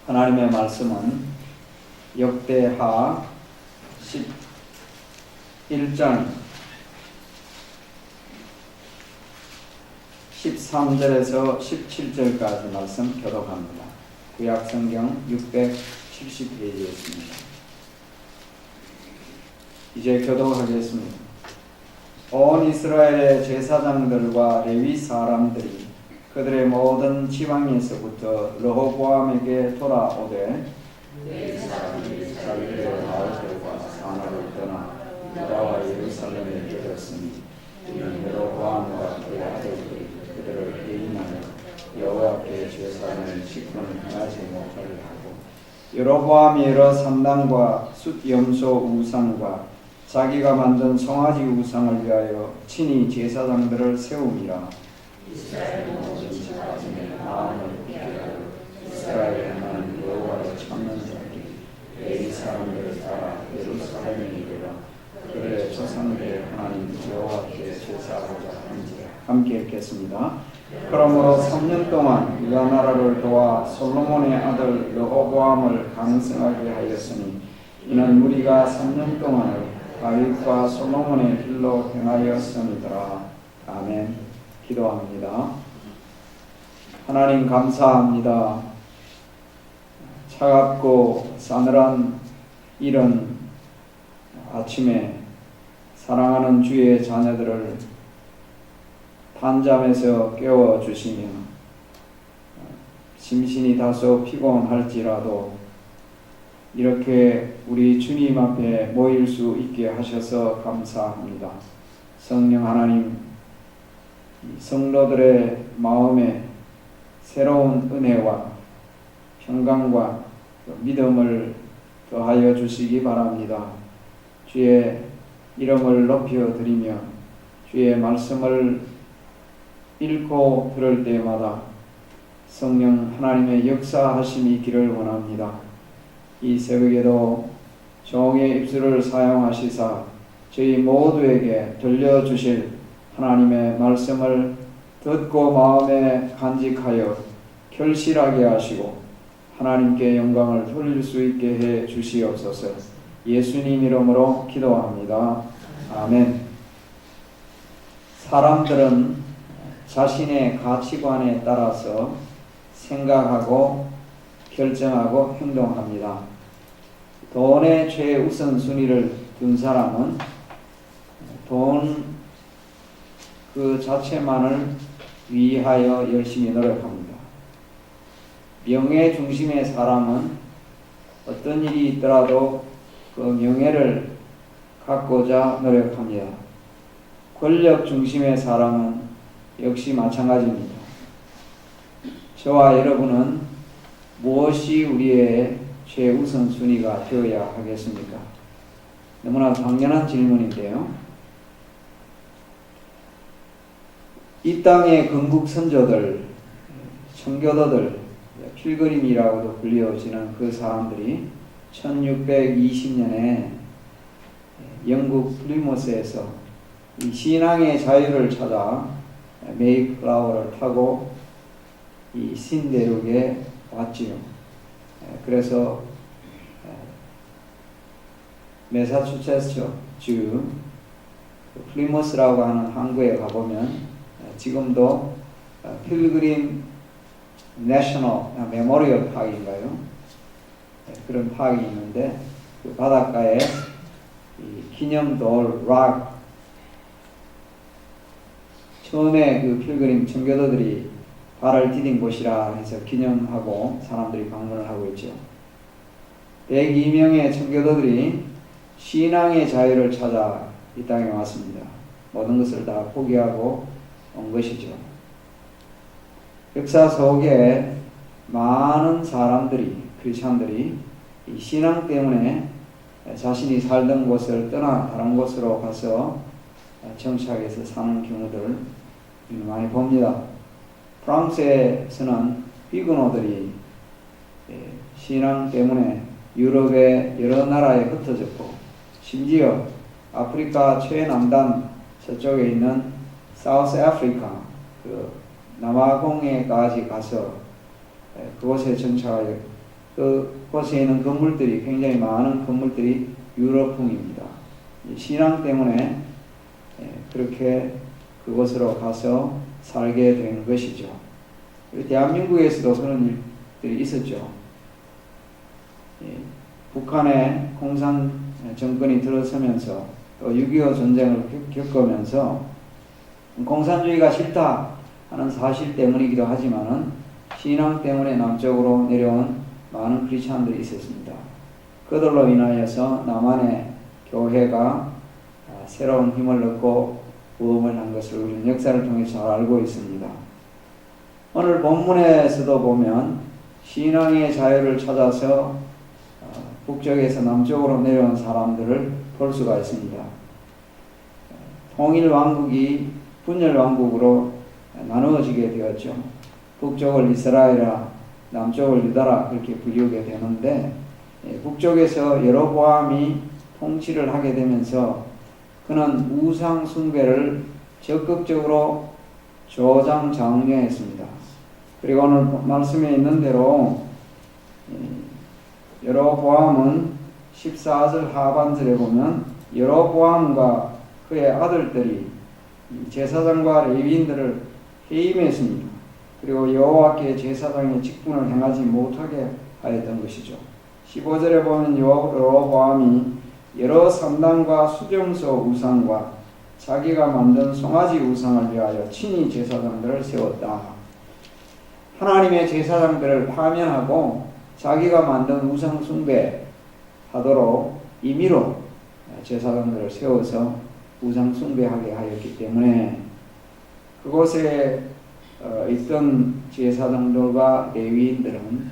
하나님의 말씀은 역대하 11장 13절에서 17절까지 말씀 교독합니다. 구약성경 670페이지에 있습니다. 이제 교독하겠습니다. 온 이스라엘의 제사장들과 레위 사람들이 그들의 모든 지방에서부터 르호보암에게 돌아오되 레위 사람들이 자기들의 마을들과 산업을 떠나 유다와 예루살렘에 이르렀으니 이는 르호보암과 그의 아들들이 그들을 대인하여 여호와께 제사를 지금은 행하지 못하게 하고 여로보암이 여러 산당과 숫염소 우상과 자기가 만든 송아지 우상을 위하여 친히 제사장들을 세움이라. 이스라엘 모든 지파중에 마음을 굳게 하여 이스라엘의 하나님 여호와를 찾는 자들이 레위 사람들을 따라 예루살렘에 이르러 그들의 조상들의 하나님 여호와께 제사하자 한지라. 함께 읽겠습니다. 그러므로 3년 동안 유다 나라를 도와 솔로몬의 아들 르호보암을 강성하게 하였으니 이는 무리가 3년 동안을 다윗과 솔로몬의 길로 행하였음이더라. 아멘. 기도합니다. 하나님 감사합니다. 차갑고 싸늘한 이런 아침에 사랑하는 주의 자녀들을 단잠에서 깨워주시며 심신이 다소 피곤할지라도 이렇게 우리 주님 앞에 모일 수 있게 하셔서 감사합니다. 성령 하나님, 성도들의 마음에 새로운 은혜와 평강과 믿음을 더하여 주시기 바랍니다. 주의 이름을 높여드리며 주의 말씀을 읽고 들을 때마다 성령 하나님의 역사하심이 있기를 원합니다. 이 새벽에도 종의 입술을 사용하시사 저희 모두에게 들려주실 하나님의 말씀을 듣고 마음에 간직하여 결실하게 하시고 하나님께 영광을 돌릴 수 있게 해 주시옵소서. 예수님 이름으로 기도합니다. 아멘. 사람들은 자신의 가치관에 따라서 생각하고 결정하고 행동합니다. 돈의 최우선순위를 둔 사람은 돈 그 자체만을 위하여 열심히 노력합니다. 명예 중심의 사람은 어떤 일이 있더라도 그 명예를 갖고자 노력합니다. 권력 중심의 사람은 역시 마찬가지입니다. 저와 여러분은 무엇이 우리의 최우선순위가 되어야 하겠습니까? 너무나 당연한 질문인데요. 이 땅의 건국 선조들, 청교도들, 필그림이라고도 불리워지는 그 사람들이 1620년에 영국 플리머스에서 이 신앙의 자유를 찾아 메이플라워를 타고 이 신대륙에 왔지요. 그래서 매사추세츠 주 플리머스라고 하는 항구에 가보면 지금도 필그림 내셔널 메모리얼 파크인가요? 그런 파크가 있는데 그 바닷가에 이 기념돌 락 처음에 그 필그림 청교도들이 발을 디딘 곳이라 해서 기념하고 사람들이 방문을 하고 있죠. 102명의 청교도들이 신앙의 자유를 찾아 이 땅에 왔습니다. 모든 것을 다 포기하고 온 것이죠. 역사 속에 많은 사람들이, 크리스찬들이 이 신앙 때문에 자신이 살던 곳을 떠나 다른 곳으로 가서 정착해서 사는 경우들을 많이 봅니다. 프랑스에서는 비그노들이 신앙 때문에 유럽의 여러 나라에 흩어졌고 심지어 아프리카 최남단 저쪽에 있는 사우스 아프리카 그 남아공에까지 가서 그곳에 정착하여 그곳에 있는 건물들이 굉장히 많은 건물들이 유럽풍입니다. 신앙 때문에 그렇게 그곳으로 가서 살게 된 것이죠. 대한민국에서도 그런 일들이 있었죠. 북한의 공산 정권이 들어서면서 또 6.25 전쟁을 겪으면서 공산주의가 싫다 하는 사실 때문이기도 하지만은 신앙 때문에 남쪽으로 내려온 많은 크리스찬들이 있었습니다. 그들로 인하여서 남한의 교회가 새로운 힘을 얻고 부흥을 한 것을 우리는 역사를 통해 잘 알고 있습니다. 오늘 본문에서도 보면 신앙의 자유를 찾아서 북쪽에서 남쪽으로 내려온 사람들을 볼 수가 있습니다. 통일 왕국이 분열 왕국으로 나누어지게 되었죠. 북쪽을 이스라엘이라 남쪽을 유다라 그렇게 불리우게 되는데 북쪽에서 여로보암이 통치를 하게 되면서 그는 우상 숭배를 적극적으로 조장장려했습니다. 그리고 오늘 말씀에 있는 대로 여로보암은 14절 하반절에 보면 여로보암과 그의 아들들이 제사장과 레위인들을 해임했습니다. 그리고 여호와께 제사장의 직분을 행하지 못하게 하였던 것이죠. 15절에 보면 여로보암이 여러 산당과 수정소 우상과 자기가 만든 송아지 우상을 위하여 친히 제사장들을 세웠다. 하나님의 제사장들을 파면하고 자기가 만든 우상 숭배하도록 임의로 제사장들을 세워서 우상 숭배하게 하였기 때문에 그곳에 있던 제사장들과 레위인들은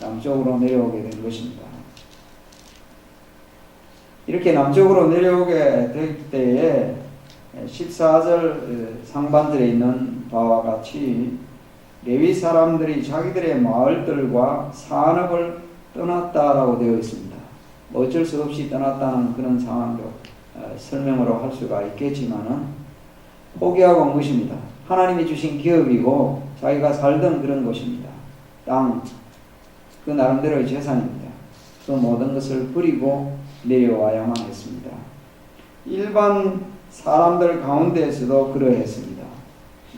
남쪽으로 내려오게 된 것입니다. 이렇게 남쪽으로 내려오게 될 때에 14절 상반절에 있는 바와 같이 레위 사람들이 자기들의 마을들과 산업을 떠났다라고 되어 있습니다. 어쩔 수 없이 떠났다는 그런 상황도 설명으로 할 수가 있겠지만은 포기하고 온 것입니다. 하나님이 주신 기업이고 자기가 살던 그런 곳입니다. 땅, 그 나름대로의 재산입니다. 그 모든 것을 버리고 내려와야만 했습니다. 일반 사람들 가운데에서도 그러했습니다.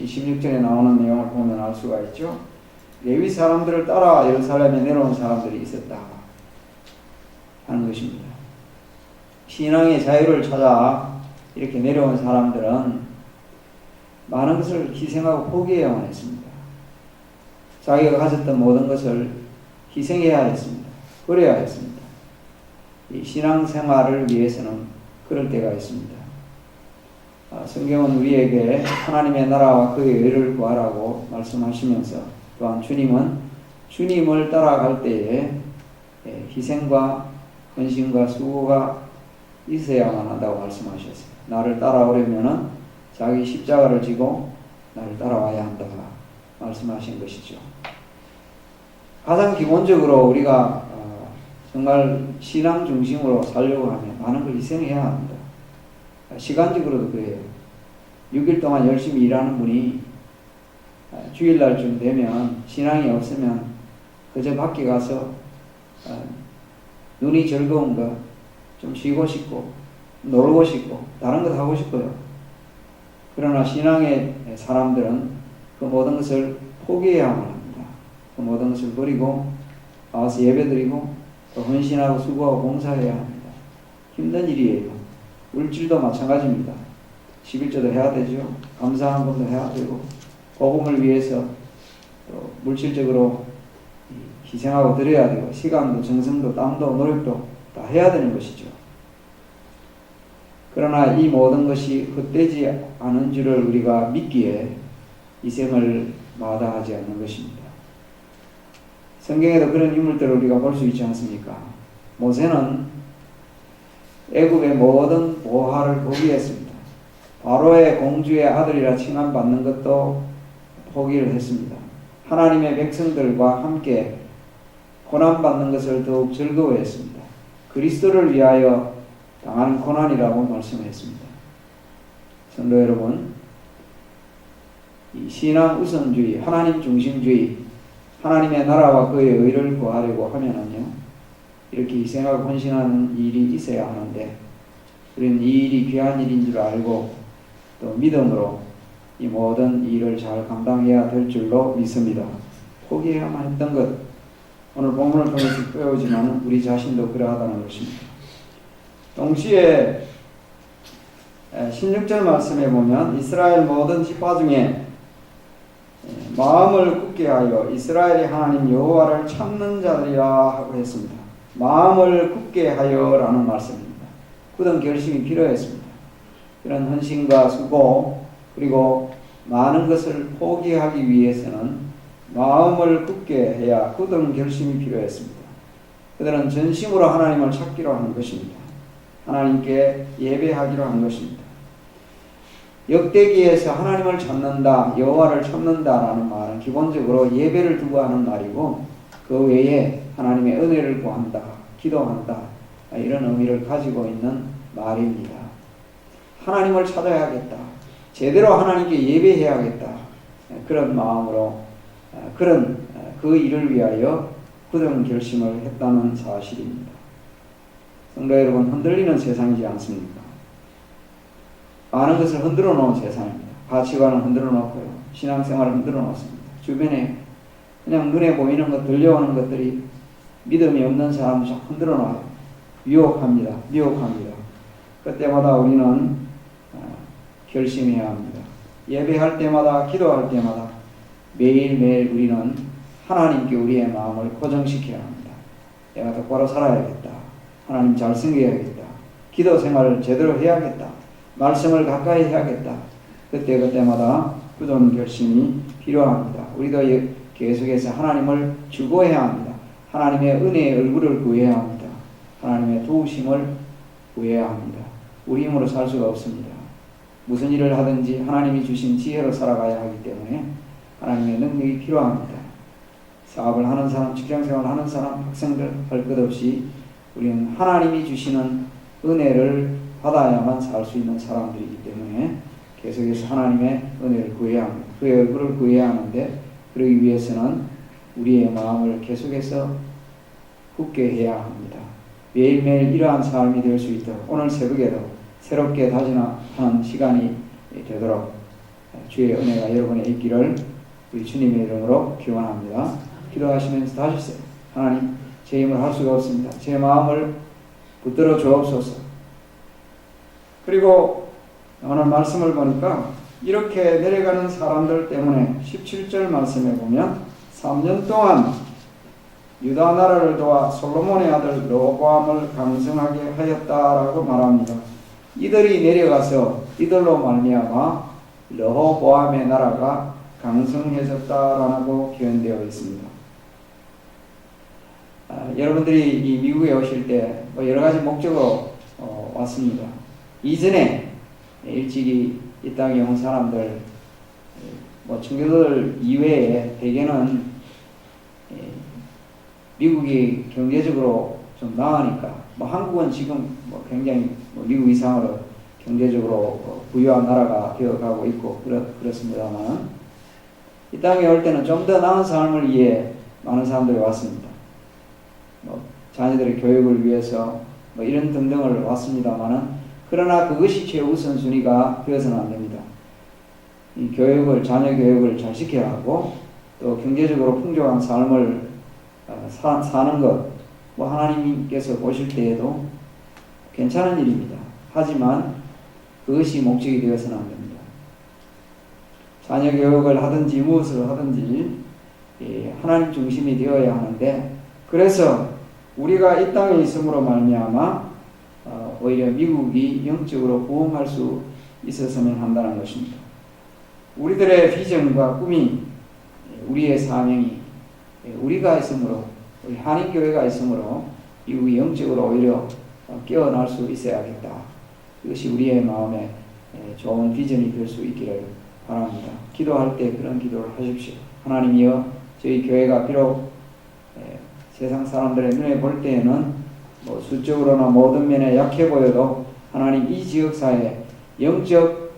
26절에 나오는 내용을 보면 알 수가 있죠. 레위 사람들을 따라 예루살렘에 내려온 사람들이 있었다 하는 것입니다. 신앙의 자유를 찾아 이렇게 내려온 사람들은 많은 것을 희생하고 포기해야만 했습니다. 자기가 가졌던 모든 것을 희생해야 했습니다. 버려야 했습니다. 이 신앙생활을 위해서는 그럴 때가 있습니다. 성경은 우리에게 하나님의 나라와 그의 의를 구하라고 말씀하시면서 또한 주님은 주님을 따라갈 때에 희생과 헌신과 수고가 있어야만 한다고 말씀하셨어요. 나를 따라오려면은 자기 십자가를 지고 나를 따라와야 한다 말씀하신 것이죠. 가장 기본적으로 우리가 정말 신앙 중심으로 살려고 하면 많은 걸 희생해야 합니다. 시간적으로도 그래요. 6일 동안 열심히 일하는 분이 주일날쯤 되면 신앙이 없으면 그저 밖에 가서 눈이 즐거운 거 좀 쉬고 싶고 놀고 싶고 다른 것 하고 싶어요. 그러나 신앙의 사람들은 그 모든 것을 포기해야만 합니다. 그 모든 것을 버리고 나와서 예배드리고 또 헌신하고 수고하고 봉사해야 합니다. 힘든 일이에요. 물질도 마찬가지입니다. 11조도 해야 되죠. 감사한 것도 해야 되고 복음을 위해서 또 물질적으로 희생하고 드려야 되고 시간도 정성도 땀도 노력도 다 해야 되는 것이죠. 그러나 이 모든 것이 헛되지 않은 줄을 우리가 믿기에 희생을 마다하지 않는 것입니다. 성경에도 그런 인물들을 우리가 볼 수 있지 않습니까? 모세는 애굽의 모든 보화를 포기했습니다. 바로의 공주의 아들이라 칭함받는 것도 포기를 했습니다. 하나님의 백성들과 함께 고난받는 것을 더욱 즐거워했습니다. 그리스도를 위하여 당하는 고난이라고 말씀했습니다. 성도 여러분, 이 신앙 우선주의, 하나님 중심주의, 하나님의 나라와 그의 의를 구하려고 하면은요, 이렇게 희생하고 헌신하는 일이 있어야 하는데, 우리는 이 일이 귀한 일인 줄 알고 또 믿음으로 이 모든 일을 잘 감당해야 될 줄로 믿습니다. 포기해야만 했던 것, 오늘 본문을 통해서 배우지만 우리 자신도 그러하다는 것입니다. 동시에 16절 말씀에 보면 이스라엘 모든 지파 중에 마음을 굳게 하여 이스라엘의 하나님 여호와를 찾는 자들이라 하고 했습니다. 마음을 굳게 하여라는 말씀입니다. 굳은 결심이 필요했습니다. 그런 헌신과 수고 그리고 많은 것을 포기하기 위해서는 마음을 굳게 해야 굳은 결심이 필요했습니다. 그들은 전심으로 하나님을 찾기로 한 것입니다. 하나님께 예배하기로 한 것입니다. 역대기에서 하나님을 찾는다, 여호와를 찾는다라는 말은 기본적으로 예배를 두고 하는 말이고, 그 외에 하나님의 은혜를 구한다, 기도한다, 이런 의미를 가지고 있는 말입니다. 하나님을 찾아야겠다, 제대로 하나님께 예배해야겠다, 그런 마음으로 그 일을 위하여 굳은 결심을 했다는 사실입니다. 성도 여러분, 흔들리는 세상이지 않습니까? 많은 것을 흔들어 놓은 세상입니다. 가치관을 흔들어 놓고요, 신앙생활을 흔들어 놓습니다. 주변에 그냥 눈에 보이는 것, 들려오는 것들이 믿음이 없는 사람을 자꾸 흔들어 놔요. 미혹합니다. 그때마다 우리는 결심해야 합니다. 예배할 때마다, 기도할 때마다 매일매일 우리는 하나님께 우리의 마음을 고정시켜야 합니다. 내가 똑바로 살아야겠다, 하나님 잘 섬겨야겠다, 기도 생활을 제대로 해야겠다, 말씀을 가까이 해야겠다. 그때마다 굳은 결심이 필요합니다. 우리도 계속해서 하나님을 주고해야 합니다. 하나님의 은혜의 얼굴을 구해야 합니다. 하나님의 도우심을 구해야 합니다. 우리 힘으로 살 수가 없습니다. 무슨 일을 하든지 하나님이 주신 지혜로 살아가야 하기 때문에 하나님의 능력이 필요합니다. 사업을 하는 사람, 직장생활을 하는 사람, 학생들 할 것 없이 우리는 하나님이 주시는 은혜를 받아야만 살 수 있는 사람들이기 때문에 계속해서 하나님의 은혜를 구해야 합니다. 그의 얼굴을 구해야 하는데, 그러기 위해서는 우리의 마음을 계속해서 굳게 해야 합니다. 매일매일 이러한 삶이 될 수 있도록 오늘 새벽에도 새롭게 다짐하는 시간이 되도록 주의 은혜가 여러분에 있기를 우리 주님의 이름으로 기원합니다. 기도하시면서 다 하셨어요. 하나님, 제 힘을 할 수가 없습니다. 제 마음을 붙들어 주옵소서. 그리고 오늘 말씀을 보니까 이렇게 내려가는 사람들 때문에 17절 말씀에 보면 3년 동안 유다 나라를 도와 솔로몬의 아들 르호보암을 강성하게 하였다라고 말합니다. 이들이 내려가서 이들로 말미암아 르호보암의 나라가 강성해졌다라고 표현되어 있습니다. 여러분들이 이 미국에 오실 때 여러 가지 목적으로 왔습니다. 이전에 일찍이 이 땅에 온 사람들, 청교도들 이외에 대개는 미국이 경제적으로 좀 나으니까, 한국은 지금 굉장히 미국 이상으로 경제적으로 부유한 나라가 되어가고 있고 그렇습니다만, 이 땅에 올 때는 좀 더 나은 삶을 위해 많은 사람들이 왔습니다. 자녀들의 교육을 위해서 이런 등등을 왔습니다만은, 그러나 그것이 최우선순위가 되어서는 안 됩니다. 이 교육을, 자녀 교육을 잘 시켜야 하고, 또 경제적으로 풍족한 삶을 사는 것, 하나님께서 보실 때에도 괜찮은 일입니다. 하지만 그것이 목적이 되어서는 안 됩니다. 자녀 교육을 하든지 무엇을 하든지 하나님 중심이 되어야 하는데, 그래서 우리가 이 땅에 있음으로 말미암아 오히려 미국이 영적으로 부흥할 수 있었으면 한다는 것입니다. 우리들의 비전과 꿈이, 우리의 사명이 우리가 있으므로, 우리 한인교회가 있으므로 미국이 영적으로 오히려 깨어날 수 있어야겠다. 이것이 우리의 마음에 좋은 비전이 될 수 있기를 바랍니다. 기도할 때 그런 기도를 하십시오. 하나님이여, 저희 교회가 비록 세상 사람들의 눈에 볼 때에는 수적으로나 모든 면에 약해 보여도 하나님, 이 지역사회 영적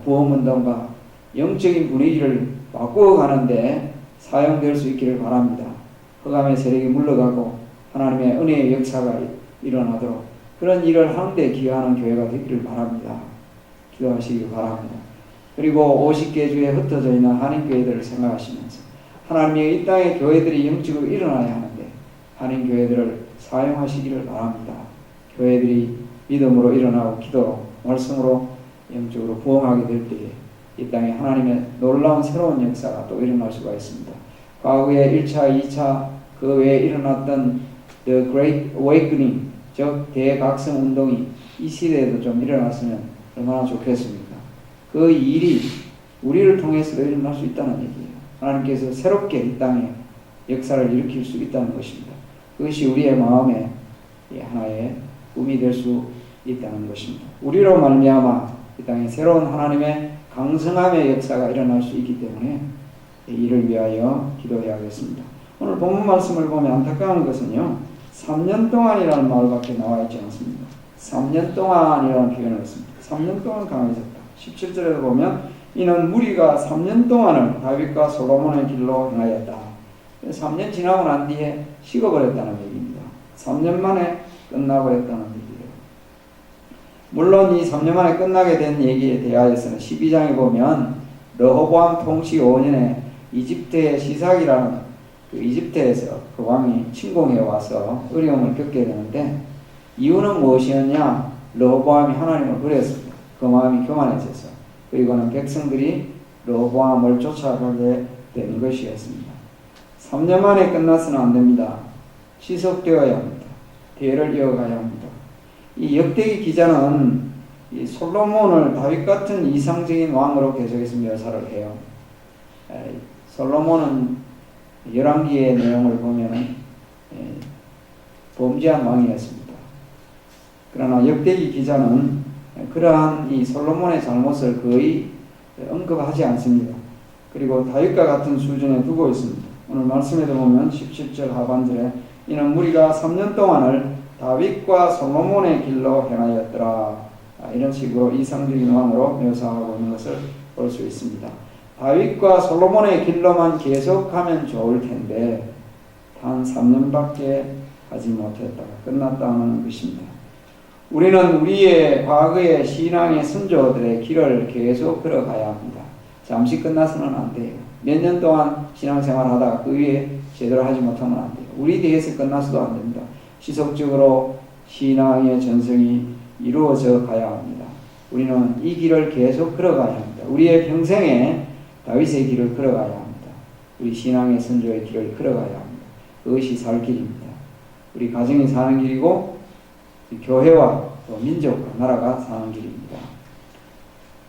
부흥운동과 영적인 분위기를 바꾸어 가는데 사용될 수 있기를 바랍니다. 흑암의 세력이 물러가고 하나님의 은혜의 역사가 일어나도록 그런 일을 하는데 기여하는 교회가 되기를 바랍니다. 기도하시기 바랍니다. 그리고 50개 주에 흩어져 있는 한인교회들을 생각하시면서 하나님의 이 땅의 교회들이 영적으로 일어나야 하는데 한인교회들을 사용하시기를 바랍니다. 교회들이 믿음으로 일어나고 기도로 말씀으로 영적으로 부흥하게 될 때에 이 땅에 하나님의 놀라운 새로운 역사가 또 일어날 수가 있습니다. 과거에 1차, 2차 그 외에 일어났던 The Great Awakening, 즉 대각성 운동이 이 시대에도 좀 일어났으면 얼마나 좋겠습니까? 그 일이 우리를 통해서도 일어날 수 있다는 얘기예요. 하나님께서 새롭게 이 땅에 역사를 일으킬 수 있다는 것입니다. 그것이 우리의 마음에 하나의 꿈이 될 수 있다는 것입니다. 우리로 말미암아 이 땅에 새로운 하나님의 강성함의 역사가 일어날 수 있기 때문에 이를 위하여 기도해야겠습니다. 오늘 본문 말씀을 보면 안타까운 것은요, 3년 동안이라는 말밖에 나와 있지 않습니다. 3년 동안이라는 표현을 했습니다. 3년 동안 강해졌다. 17절에 보면 이는 무리가 3년 동안을 다윗과 솔로몬의 길로 행하였다. 3년 지나고 난 뒤에 식어버렸다는 얘기입니다. 3년 만에 끝나버렸다는 얘기예요. 물론 이 3년 만에 끝나게 된 얘기에 대하여서는 12장에 보면 르호보암 통치 5년에 이집트의 시삭이라는 그 이집트에서 그 왕이 침공해 와서 어려움을 겪게 되는데 이유는 무엇이었냐? 르호보암이 하나님을 버렸습니다. 그 마음이 교만해져서. 그리고는 백성들이 르호보암을 쫓아가게 되는 것이었습니다. 3년 만에 끝나서는 안 됩니다. 지속되어야 합니다. 대를 이어가야 합니다. 이 역대기 기자는 이 솔로몬을 다윗 같은 이상적인 왕으로 계속해서 묘사를 해요. 솔로몬은 열왕기의 내용을 보면 범죄한 왕이었습니다. 그러나 역대기 기자는 그러한 이 솔로몬의 잘못을 거의 언급하지 않습니다. 그리고 다윗과 같은 수준에 두고 있습니다. 오늘 말씀에도 보면 17절 하반절에 이는 무리가 3년 동안을 다윗과 솔로몬의 길로 행하였더라. 이런 식으로 이상적인 왕으로 묘사하고 있는 것을 볼 수 있습니다. 다윗과 솔로몬의 길로만 계속하면 좋을 텐데 단 3년밖에 하지 못했다가 끝났다는 것입니다. 우리는 우리의 과거의 신앙의 선조들의 길을 계속 걸어가야 합니다. 잠시 끝나서는 안 돼요. 몇 년 동안 신앙생활 하다가 그 위에 제대로 하지 못하면 안 돼요. 우리 대해서 끝나서도 안 됩니다. 지속적으로 신앙의 전승이 이루어져 가야 합니다. 우리는 이 길을 계속 걸어가야 합니다. 우리의 평생에 다윗의 길을 걸어가야 합니다. 우리 신앙의 선조의 길을 걸어가야 합니다. 그것이 살 길입니다. 우리 가정이 사는 길이고 교회와 또 민족과 나라가 사는 길입니다.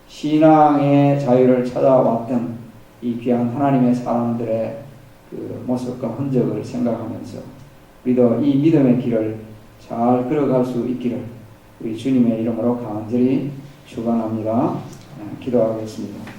신앙의 자유를 찾아왔던 이 귀한 하나님의 사람들의 그 모습과 흔적을 생각하면서 우리도 이 믿음의 길을 잘 걸어갈 수 있기를 우리 주님의 이름으로 간절히 축원합니다. 기도하겠습니다.